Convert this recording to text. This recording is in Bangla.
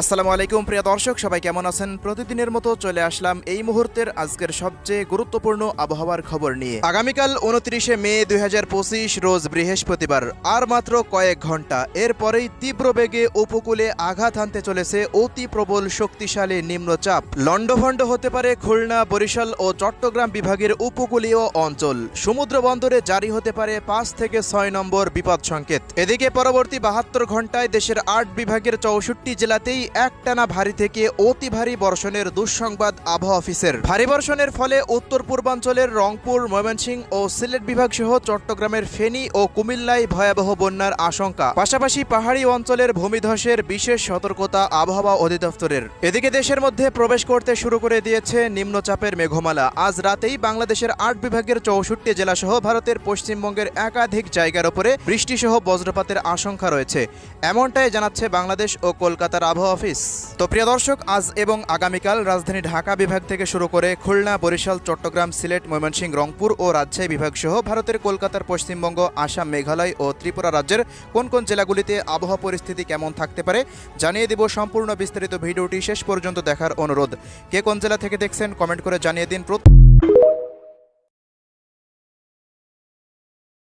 আসসালামু আলাইকুম প্রিয় দর্শক, সবাই কেমন আছেন? প্রতিদিনের মতো চলে আসলাম এই মুহূর্তের আজকের সবচেয়ে গুরুত্বপূর্ণ আবহাওয়ার খবর নিয়ে। আগামীকাল 29শে মে 2025 রোজ বৃহস্পতিবার। আর মাত্র কয়েক ঘন্টা এরপরেই তীব্র বেগে উপকূলে আঘাত হানতে চলেছে অতি প্রবল শক্তিশালী নিম্নচাপ। লন্ডভন্ড হতে পারে খুলনা, বরিশাল ও চট্টগ্রাম বিভাগের উপকূলীয় অঞ্চল। সমুদ্র বন্দরে জারি হতে পারে 5 থেকে 6 নম্বর বিপদ সংকেত। এদিকে পরবর্তী 72 ঘন্টায় দেশের 8 বিভাগের 64 জেলাতেই একটানা ভারী থেকে অতি ভারী বর্ষণের দুঃসংবাদ আবহাওয়া অফিসের। ভারী বর্ষণের ফলে উত্তর পূর্বাঞ্চলের রংপুর, ময়মনসিংহ ও সিলেট বিভাগ সহ চট্টগ্রামের ফেনী ও কুমিল্লায় ভয়াবহ বন্যার আশঙ্কা। পাশাপাশি পাহাড়ি অঞ্চলের ভূমিধসের বিশেষ সতর্কতা আবহাওয়া অধিদপ্তরের। এদিকে দেশের মধ্যে প্রবেশ করতে শুরু করে দিয়েছে নিম্নচাপের মেঘমালা। আজ রাতেই বাংলাদেশের 8 বিভাগের 64 জেলা সহ ভারতের পশ্চিমবঙ্গের একাধিক জায়গার উপরে বৃষ্টিসহ বজ্রপাতের আশঙ্কা রয়েছে, এমনটাই জানাচ্ছে বাংলাদেশ ও কলকাতার আবহাওয়া অফিস। তো প্রিয় দর্শক, আজ এবং আগামীকাল রাজধানী ঢাকা বিভাগ থেকে শুরু করে খুলনা, বরিশাল, চট্টগ্রাম, সিলেট, ময়মনসিংহ, রংপুর ও রাজশাহী বিভাগ সহ ভারতের কলকাতার পশ্চিমবঙ্গ, আসাম, মেঘালয় ও ত্রিপুরা রাজ্যের কোন কোন জেলাগুলিতে আবহাওয়া পরিস্থিতি কেমন থাকতে পারে জানিয়ে দেব। সম্পূর্ণ বিস্তারিত ভিডিওটি শেষ পর্যন্ত দেখার অনুরোধ। কে কোন জেলা থেকে দেখছেন কমেন্ট করে জানিয়ে দিন।